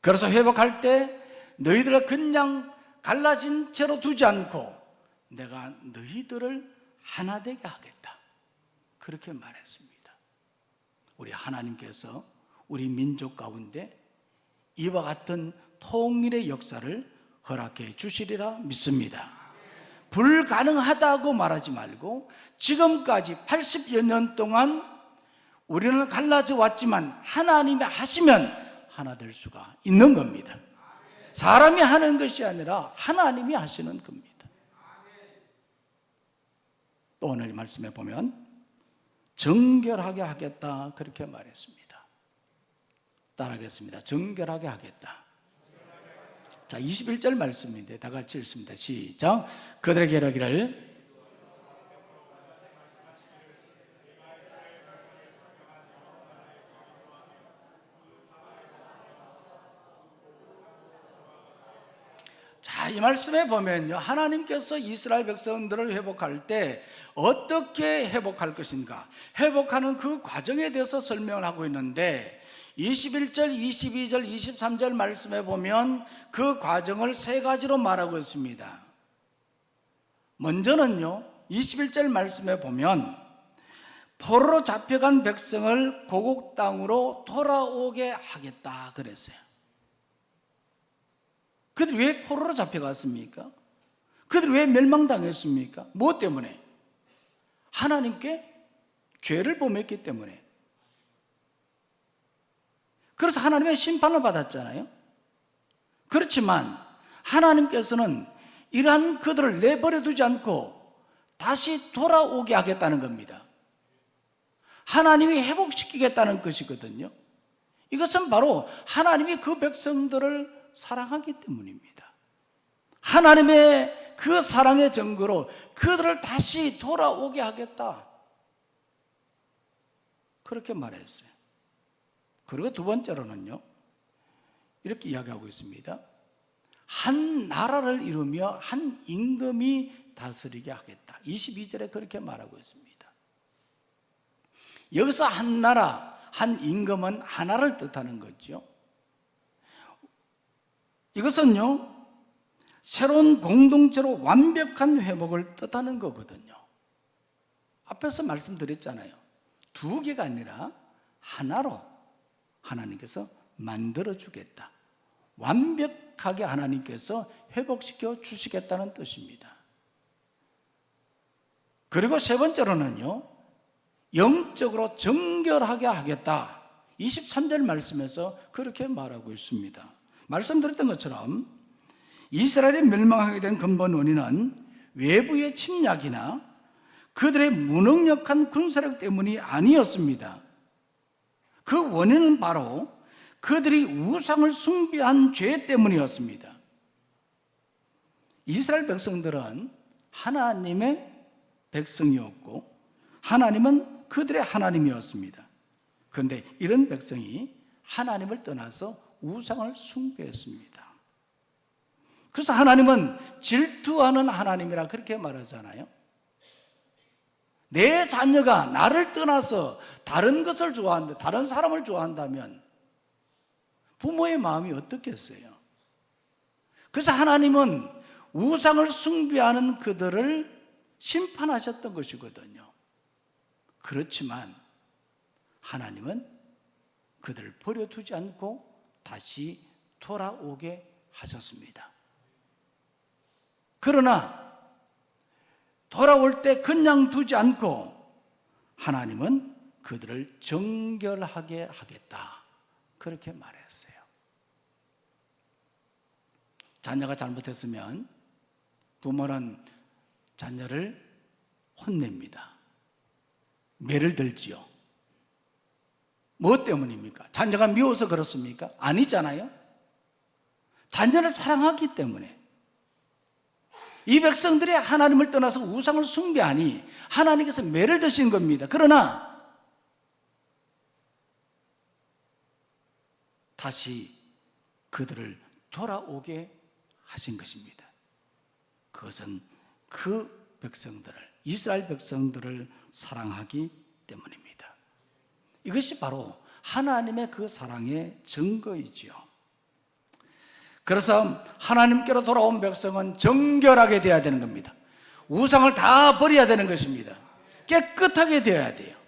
그래서 회복할 때 너희들을 그냥 갈라진 채로 두지 않고 내가 너희들을 하나 되게 하겠다, 그렇게 말했습니다. 우리 하나님께서 우리 민족 가운데 이와 같은 통일의 역사를 허락해 주시리라 믿습니다. 불가능하다고 말하지 말고 지금까지 80여 년 동안 우리는 갈라져 왔지만 하나님이 하시면 하나 될 수가 있는 겁니다. 사람이 하는 것이 아니라 하나님이 하시는 겁니다. 또 오늘 말씀에 보면 정결하게 하겠다, 그렇게 말했습니다. 따라하겠습니다. 정결하게 하겠다. 자, 21절 말씀인데 다 같이 읽습니다. 시작. 그들에게 이르기를 자, 이 말씀에 보면요, 하나님께서 이스라엘 백성들을 회복할 때 어떻게 회복할 것인가, 회복하는 그 과정에 대해서 설명을 하고 있는데 21절, 22절, 23절 말씀에 보면 그 과정을 세 가지로 말하고 있습니다. 먼저는요, 21절 말씀에 보면 포로로 잡혀간 백성을 고국 땅으로 돌아오게 하겠다 그랬어요. 그들이 왜 포로로 잡혀갔습니까? 그들이 왜 멸망당했습니까? 무엇 때문에? 하나님께 죄를 범했기 때문에. 그래서 하나님의 심판을 받았잖아요. 그렇지만 하나님께서는 이러한 그들을 내버려 두지 않고 다시 돌아오게 하겠다는 겁니다. 하나님이 회복시키겠다는 것이거든요. 이것은 바로 하나님이 그 백성들을 사랑하기 때문입니다. 하나님의 그 사랑의 증거로 그들을 다시 돌아오게 하겠다, 그렇게 말했어요. 그리고 두 번째로는요, 이렇게 이야기하고 있습니다. 한 나라를 이루며 한 임금이 다스리게 하겠다. 22절에 그렇게 말하고 있습니다. 여기서 한 나라, 한 임금은 하나를 뜻하는 거죠. 이것은요, 새로운 공동체로 완벽한 회복을 뜻하는 거거든요. 앞에서 말씀드렸잖아요. 두 개가 아니라 하나로 하나님께서 만들어 주겠다. 완벽하게 하나님께서 회복시켜 주시겠다는 뜻입니다. 그리고 세 번째로는요, 영적으로 정결하게 하겠다. 23절 말씀에서 그렇게 말하고 있습니다. 말씀드렸던 것처럼 이스라엘이 멸망하게 된 근본 원인은 외부의 침략이나 그들의 무능력한 군사력 때문이 아니었습니다. 그 원인은 바로 그들이 우상을 숭배한 죄 때문이었습니다. 이스라엘 백성들은 하나님의 백성이었고 하나님은 그들의 하나님이었습니다. 그런데 이런 백성이 하나님을 떠나서 우상을 숭배했습니다. 그래서 하나님은 질투하는 하나님이라 그렇게 말하잖아요. 내 자녀가 나를 떠나서 다른 것을 좋아한다, 다른 사람을 좋아한다면 부모의 마음이 어떻겠어요? 그래서 하나님은 우상을 숭배하는 그들을 심판하셨던 것이거든요. 그렇지만 하나님은 그들을 버려두지 않고 다시 돌아오게 하셨습니다. 그러나 돌아올 때 그냥 두지 않고 하나님은 그들을 정결하게 하겠다, 그렇게 말했어요. 자녀가 잘못했으면 부모는 자녀를 혼냅니다. 매를 들지요. 뭐 때문입니까? 자녀가 미워서 그렇습니까? 아니잖아요. 자녀를 사랑하기 때문에. 이 백성들이 하나님을 떠나서 우상을 숭배하니 하나님께서 매를 드신 겁니다. 그러나 다시 그들을 돌아오게 하신 것입니다. 그것은 그 백성들을, 이스라엘 백성들을 사랑하기 때문입니다. 이것이 바로 하나님의 그 사랑의 증거이지요. 그래서 하나님께로 돌아온 백성은 정결하게 되어야 되는 겁니다. 우상을 다 버려야 되는 것입니다. 깨끗하게 되어야 돼요.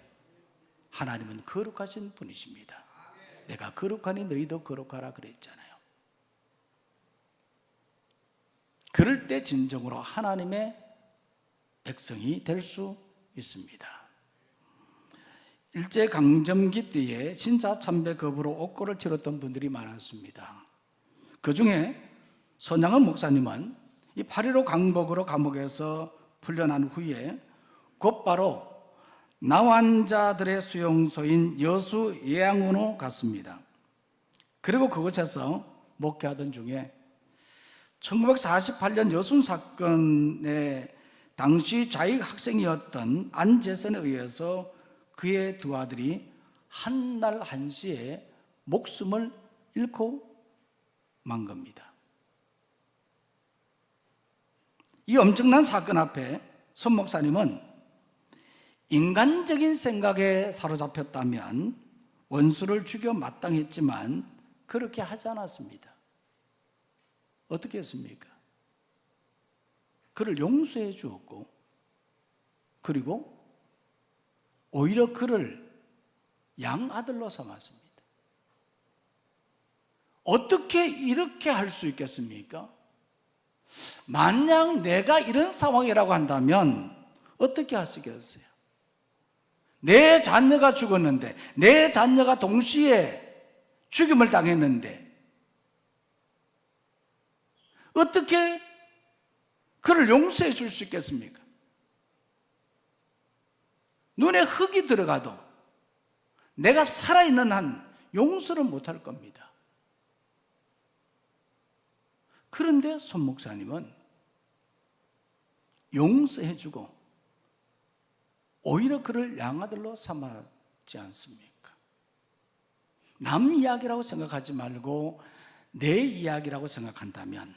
하나님은 거룩하신 분이십니다. 내가 거룩하니 너희도 거룩하라 그랬잖아요. 그럴 때 진정으로 하나님의 백성이 될 수 있습니다. 일제강점기 때에 신사참배급으로 옥고를 치렀던 분들이 많았습니다. 그 중에 손양은 목사님은 이 8.15 강복으로 감옥에서 풀려난 후에 곧바로 나환자들의 수용소인 여수 예양원으로 갔습니다. 그리고 그곳에서 목회하던 중에 1948년 여순 사건의 당시 좌익 학생이었던 안재선에 의해서 그의 두 아들이 한날 한시에 목숨을 잃고 만 겁니다. 이 엄청난 사건 앞에 손 목사님은 인간적인 생각에 사로잡혔다면 원수를 죽여 마땅했지만 그렇게 하지 않았습니다. 어떻게 했습니까? 그를 용서해 주었고, 그리고 오히려 그를 양아들로 삼았습니다. 어떻게 이렇게 할 수 있겠습니까? 만약 내가 이런 상황이라고 한다면 어떻게 하시겠어요? 내 자녀가 죽었는데, 내 자녀가 동시에 죽임을 당했는데 어떻게 그를 용서해 줄 수 있겠습니까? 눈에 흙이 들어가도 내가 살아있는 한 용서를 못할 겁니다. 그런데 손 목사님은 용서해주고 오히려 그를 양아들로 삼았지 않습니까? 남 이야기라고 생각하지 말고 내 이야기라고 생각한다면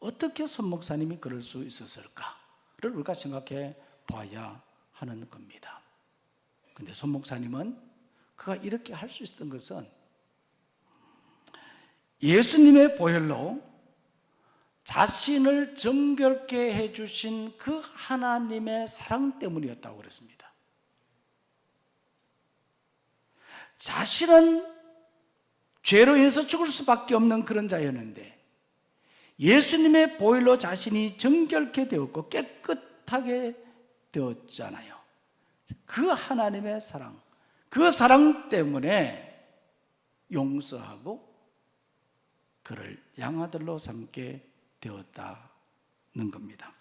어떻게 손 목사님이 그럴 수 있었을까를 우리가 생각해 봐야 하는 겁니다. 그런데 손 목사님은 그가 이렇게 할 수 있었던 것은 예수님의 보혈로 자신을 정결케 해주신 그 하나님의 사랑 때문이었다고 그랬습니다. 자신은 죄로 인해서 죽을 수밖에 없는 그런 자였는데 예수님의 보혈로 자신이 정결케 되었고 깨끗하게 되었잖아요. 그 하나님의 사랑, 그 사랑 때문에 용서하고 그를 양아들로 삼게 되었다는 겁니다.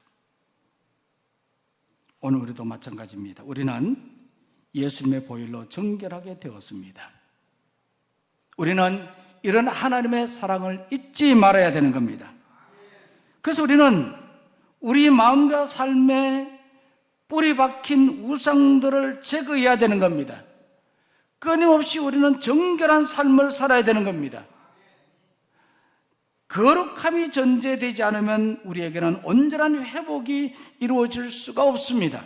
오늘 우리도 마찬가지입니다. 우리는 예수님의 보혈로 정결하게 되었습니다. 우리는 이런 하나님의 사랑을 잊지 말아야 되는 겁니다. 그래서 우리는 우리 마음과 삶에 뿌리 박힌 우상들을 제거해야 되는 겁니다. 끊임없이 우리는 정결한 삶을 살아야 되는 겁니다. 거룩함이 전제되지 않으면 우리에게는 온전한 회복이 이루어질 수가 없습니다.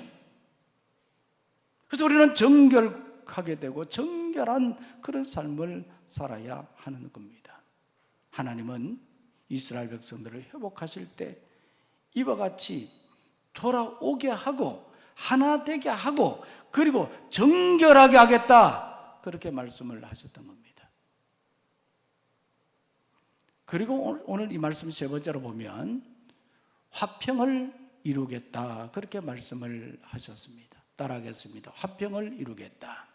그래서 우리는 정결하게 되고 정결한 그런 삶을 살아야 하는 겁니다. 하나님은 이스라엘 백성들을 회복하실 때 이와 같이 돌아오게 하고 하나 되게 하고 그리고 정결하게 하겠다, 그렇게 말씀을 하셨던 겁니다. 그리고 오늘 이 말씀 세 번째로 보면 화평을 이루겠다, 그렇게 말씀을 하셨습니다. 따라하겠습니다. 화평을 이루겠다.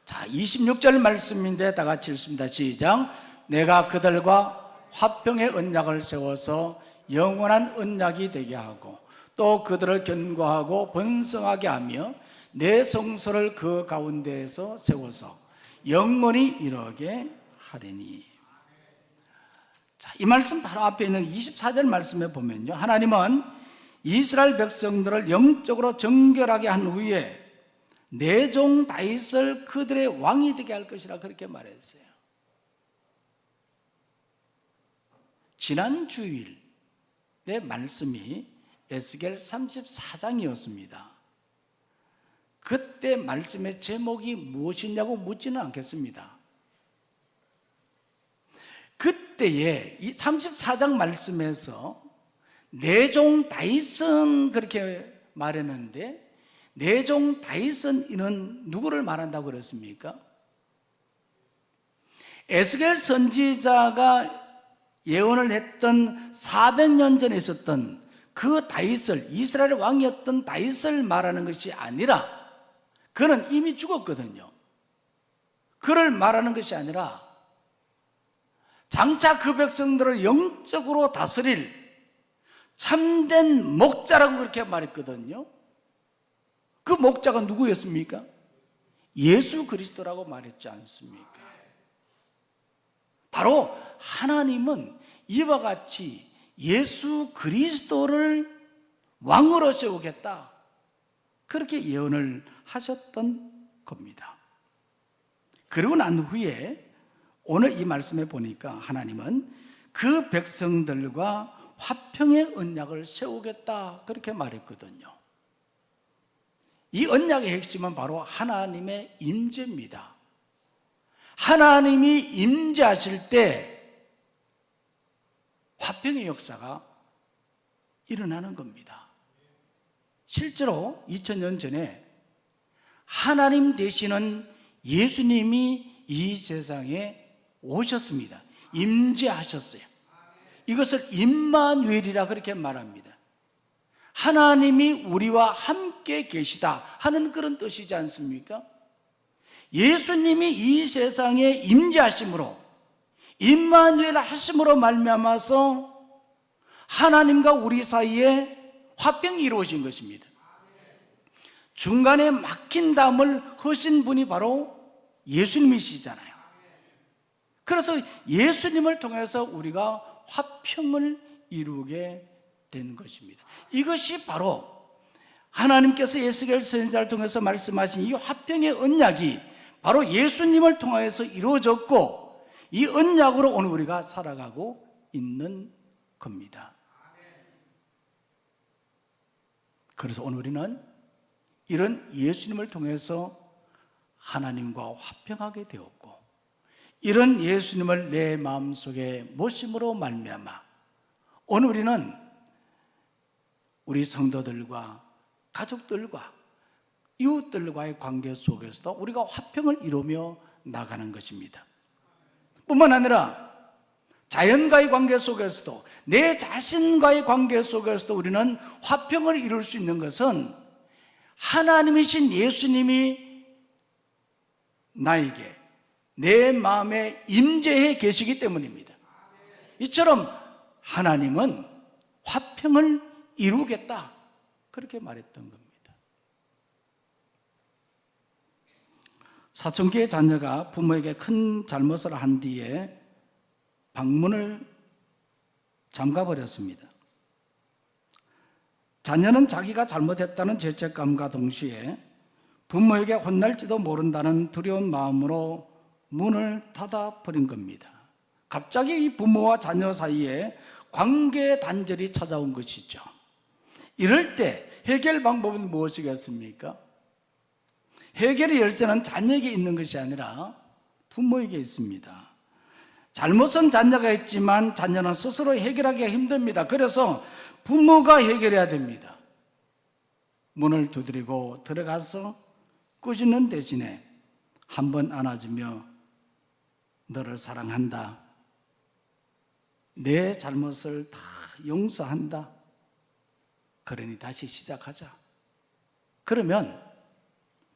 자, 26절 말씀인데 다 같이 읽습니다. 시작. 내가 그들과 화평의 언약을 세워서 영원한 언약이 되게 하고 또 그들을 견고하고 번성하게 하며 내 성소를 그 가운데에서 세워서 영원히 이루게 하리니. 자, 이 말씀 바로 앞에 있는 24절 말씀에 보면요, 하나님은 이스라엘 백성들을 영적으로 정결하게 한 후에 내 종 다윗을 그들의 왕이 되게 할 것이라 그렇게 말했어요. 지난 주일의 말씀이 에스겔 34장이었습니다. 그때 말씀의 제목이 무엇이냐고 묻지는 않겠습니다. 그때에 이 34장 말씀에서 내 종 다윗은 그렇게 말했는데 내 종 다윗은 이는 누구를 말한다고 그랬습니까? 에스겔 선지자가 예언을 했던 400년 전에 있었던 그 다윗을, 이스라엘 왕이었던 다윗을 말하는 것이 아니라, 그는 이미 죽었거든요. 그를 말하는 것이 아니라 장차 그 백성들을 영적으로 다스릴 참된 목자라고 그렇게 말했거든요. 그 목자가 누구였습니까? 예수 그리스도라고 말했지 않습니까? 바로 하나님은 이와 같이 예수 그리스도를 왕으로 세우겠다, 그렇게 예언을 하셨던 겁니다. 그러고 난 후에 오늘 이 말씀에 보니까 하나님은 그 백성들과 화평의 언약을 세우겠다, 그렇게 말했거든요. 이 언약의 핵심은 바로 하나님의 임재입니다. 하나님이 임재하실 때 화평의 역사가 일어나는 겁니다. 실제로 2000년 전에 하나님 되시는 예수님이 이 세상에 오셨습니다. 임재하셨어요. 이것을 임마누엘이라 그렇게 말합니다. 하나님이 우리와 함께 계시다 하는 그런 뜻이지 않습니까? 예수님이 이 세상에 임재하심으로, 임마누엘 하심으로 말미암아서 하나님과 우리 사이에 화평이 이루어진 것입니다. 중간에 막힌 담을 허신 분이 바로 예수님이시잖아요. 그래서 예수님을 통해서 우리가 화평을 이루게 된 것입니다. 이것이 바로 하나님께서 에스겔 선지자를 통해서 말씀하신 이 화평의 언약이 바로 예수님을 통하여서 이루어졌고, 이 언약으로 오늘 우리가 살아가고 있는 겁니다. 그래서 오늘 우리는 이런 예수님을 통해서 하나님과 화평하게 되었고, 이런 예수님을 내 마음속에 모심으로 말미암아 오늘 우리는 우리 성도들과 가족들과 이웃들과의 관계 속에서도 우리가 화평을 이루며 나가는 것입니다. 뿐만 아니라 자연과의 관계 속에서도, 내 자신과의 관계 속에서도 우리는 화평을 이룰 수 있는 것은 하나님이신 예수님이 나에게 내 마음에 임재해 계시기 때문입니다. 이처럼 하나님은 화평을 이루겠다, 그렇게 말했던 겁니다. 사춘기의 자녀가 부모에게 큰 잘못을 한 뒤에 방문을 잠가버렸습니다. 자녀는 자기가 잘못했다는 죄책감과 동시에 부모에게 혼날지도 모른다는 두려운 마음으로 문을 닫아버린 겁니다. 갑자기 이 부모와 자녀 사이에 관계 단절이 찾아온 것이죠. 이럴 때 해결 방법은 무엇이겠습니까? 해결의 열쇠는 자녀에게 있는 것이 아니라 부모에게 있습니다. 잘못은 자녀가 했지만 자녀는 스스로 해결하기가 힘듭니다. 그래서 부모가 해결해야 됩니다. 문을 두드리고 들어가서 꾸짖는 대신에 한 번 안아주며 너를 사랑한다, 내 잘못을 다 용서한다, 그러니 다시 시작하자. 그러면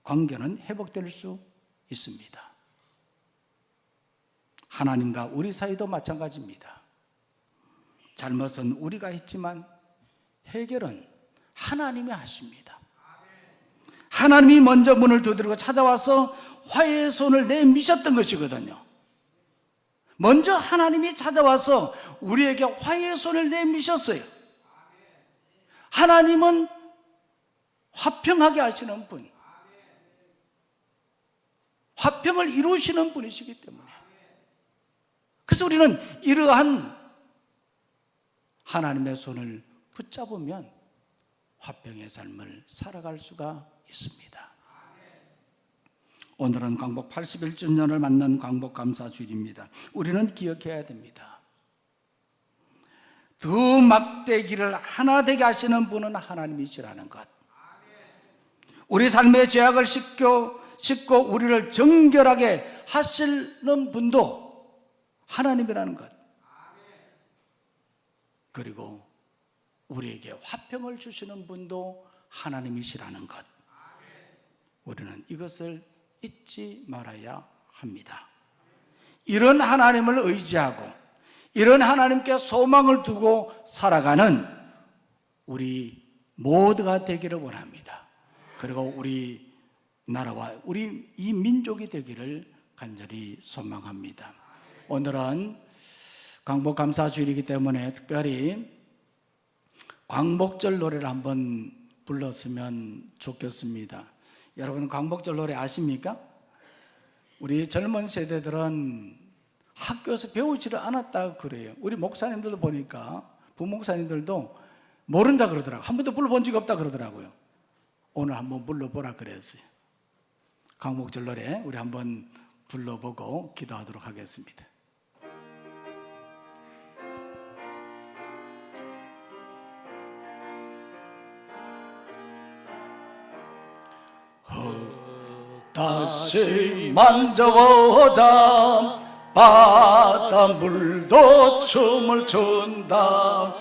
관계는 회복될 수 있습니다. 하나님과 우리 사이도 마찬가지입니다. 잘못은 우리가 했지만 해결은 하나님이 하십니다. 하나님이 먼저 문을 두드리고 찾아와서 화해의 손을 내미셨던 것이거든요. 먼저 하나님이 찾아와서 우리에게 화해의 손을 내미셨어요. 하나님은 화평하게 하시는 분, 화평을 이루시는 분이시기 때문에, 그래서 우리는 이러한 하나님의 손을 붙잡으면 화평의 삶을 살아갈 수가 있습니다. 오늘은 광복 81주년을 맞는 광복 감사주일입니다. 우리는 기억해야 됩니다. 두 막대기를 하나 되게 하시는 분은 하나님이시라는 것, 우리 삶의 죄악을 씻고 우리를 정결하게 하시는 분도 하나님이라는 것, 그리고 우리에게 화평을 주시는 분도 하나님이시라는 것, 우리는 이것을 잊지 말아야 합니다. 이런 하나님을 의지하고 이런 하나님께 소망을 두고 살아가는 우리 모두가 되기를 원합니다. 그리고 우리 나라와 우리 이 민족이 되기를 간절히 소망합니다. 오늘은 광복 감사주일이기 때문에 특별히 광복절 노래를 한번 불렀으면 좋겠습니다. 여러분, 광복절 노래 아십니까? 우리 젊은 세대들은 학교에서 배우지를 않았다고 그래요. 우리 목사님들도 보니까 부목사님들도 모른다 그러더라고요. 한 번도 불러본 적이 없다 그러더라고요. 오늘 한번 불러보라 그랬어요. 광복절 노래 우리 한번 불러보고 기도하도록 하겠습니다. 다시 만져보자, 바닷물도 춤을 춘다.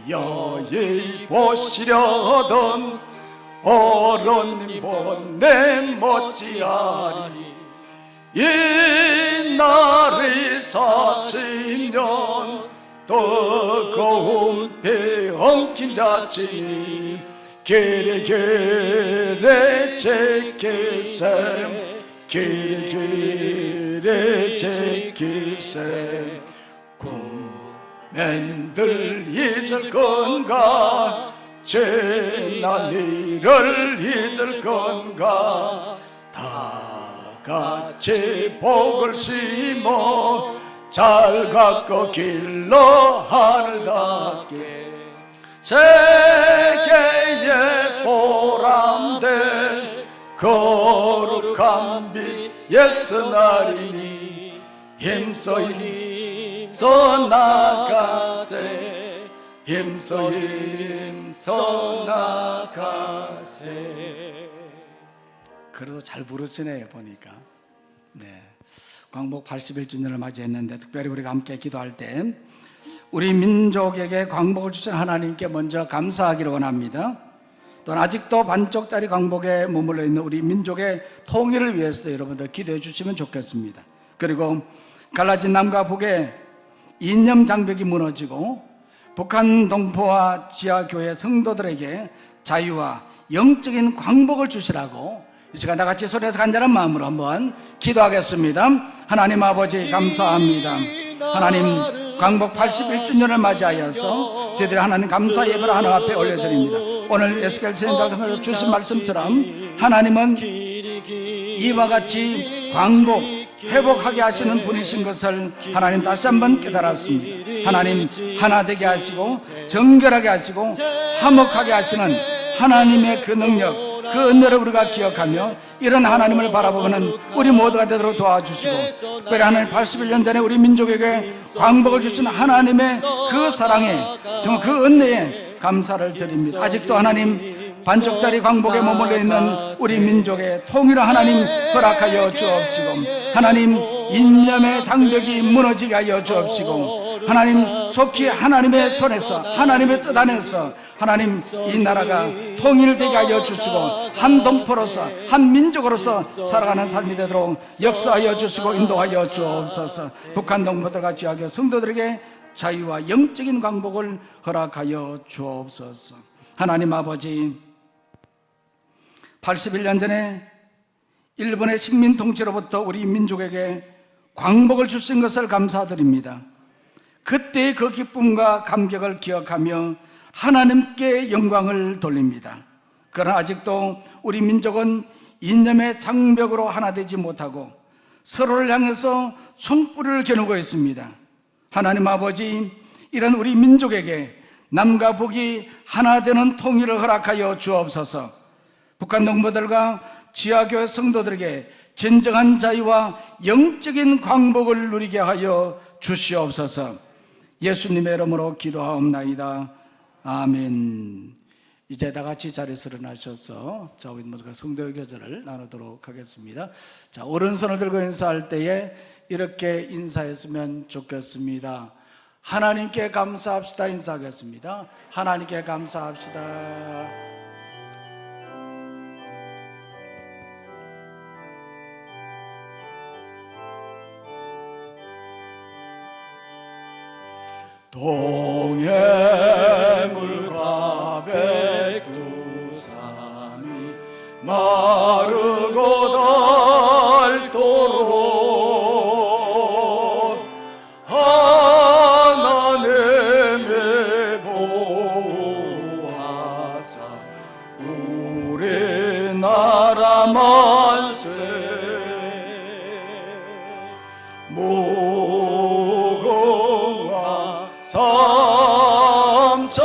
기어이 보시려던 어른님 보내 멋지하리. 이 날이 사시면 뜨거운 배 엉킨 자치니 게레 제기셈, 게레 제기셈. 맨들 잊을 건가 지난 일을 잊을 건가 다 같이 복을 심어 잘 가꿔 길러 하늘 닿게 세계의 보람된 거룩한 빛 예수 나리니 힘써 나가세 힘써 나가세. 그래도 잘 부르시네요 보니까. 네, 광복 81주년을 맞이했는데 특별히 우리가 함께 기도할 때 우리 민족에게 광복을 주신 하나님께 먼저 감사하기를 원합니다. 또는 아직도 반쪽짜리 광복에 머물러 있는 우리 민족의 통일을 위해서도 여러분들 기도해 주시면 좋겠습니다. 그리고 갈라진 남과 북의 이념 장벽이 무너지고 북한 동포와 지하교회 성도들에게 자유와 영적인 광복을 주시라고 이 시간 다 같이 소리내서 간절한 마음으로 한번 기도하겠습니다. 하나님 아버지 감사합니다. 하나님 광복 81주년을 맞이하여서 저희들이 하나님 감사 예배를 하나님 앞에 올려드립니다. 오늘 에스겔 선지자를 통해서 주신 말씀처럼 하나님은 이와 같이 광복 회복하게 하시는 분이신 것을 하나님 다시 한번 깨달았습니다. 하나님 하나 되게 하시고 정결하게 하시고 화목하게 하시는 하나님의 그 능력, 그 은혜를 우리가 기억하며 이런 하나님을 바라보는 우리 모두가 되도록 도와주시고 특별히 하나님 81년 전에 우리 민족에게 광복을 주신 하나님의 그 사랑에 정말 그 은혜에 감사를 드립니다. 아직도 하나님 반쪽짜리 광복에 머물러 있는 우리 민족의 통일을 하나님 허락하여 주옵시고 하나님 인념의 장벽이 무너지게 하여 주옵시고 하나님 속히 하나님의 손에서 하나님의 뜻 안에서 하나님 이 나라가 통일되게 하여 주시고 한 동포로서 한 민족으로서 살아가는 삶이 되도록 역사하여 주시고 인도하여 주옵소서. 북한 동포들과 지하교 성도들에게 자유와 영적인 광복을 허락하여 주옵소서. 하나님 아버지 81년 전에 일본의 식민 통치로부터 우리 민족에게 광복을 주신 것을 감사드립니다. 그때의 그 기쁨과 감격을 기억하며 하나님께 영광을 돌립니다. 그러나 아직도 우리 민족은 이념의 장벽으로 하나 되지 못하고 서로를 향해서 총불을 겨누고 있습니다. 하나님 아버지, 이런 우리 민족에게 남과 북이 하나 되는 통일을 허락하여 주옵소서. 북한 동포들과 지하교회 성도들에게 진정한 자유와 영적인 광복을 누리게 하여 주시옵소서. 예수님의 이름으로 기도하옵나이다. 아멘. 이제 다 같이 자리에서 일어나셔서 자, 우리 모두가 성도의 교제를 나누도록 하겠습니다. 자, 오른손을 들고 인사할 때에 이렇게 인사했으면 좋겠습니다. 하나님께 감사합시다. 인사하겠습니다. 하나님께 감사합시다. 동해물과 백두산이 마르고 닳도록 하나님의 보호하사 우리나라 만세 무궁화 삼천리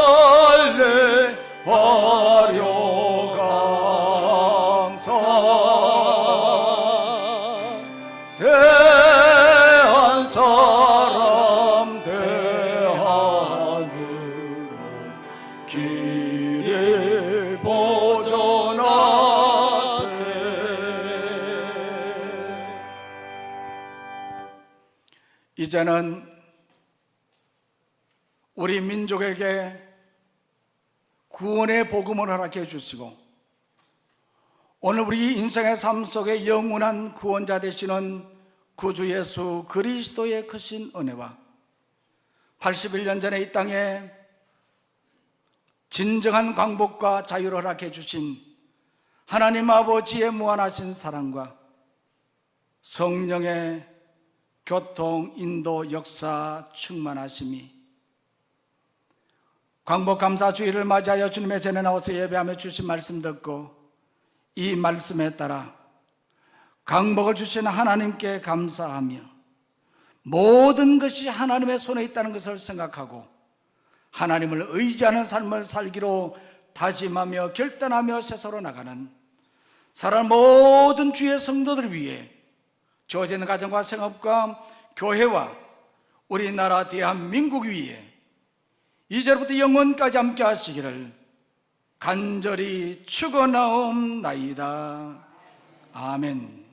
화려강산 대한 사람 대한으로 길이 보존하세. 이제는 우리 민족에게 구원의 복음을 허락해 주시고 오늘 우리 인생의 삶 속에 영원한 구원자 되시는 구주 예수 그리스도의 크신 은혜와 81년 전에 이 땅에 진정한 광복과 자유를 허락해 주신 하나님 아버지의 무한하신 사랑과 성령의 교통, 인도, 역사 충만하심이 광복 감사주의를 맞이하여 주님의 전에 나와서 예배하며 주신 말씀 듣고 이 말씀에 따라 광복을 주신 하나님께 감사하며 모든 것이 하나님의 손에 있다는 것을 생각하고 하나님을 의지하는 삶을 살기로 다짐하며 결단하며 세상으로 나가는 사랑하는 모든 주의 성도들 위해 주어진 가정과 생업과 교회와 우리나라 대한민국 위에 이제부터 영원까지 함께 하시기를 간절히 축원하옵나이다. 아멘.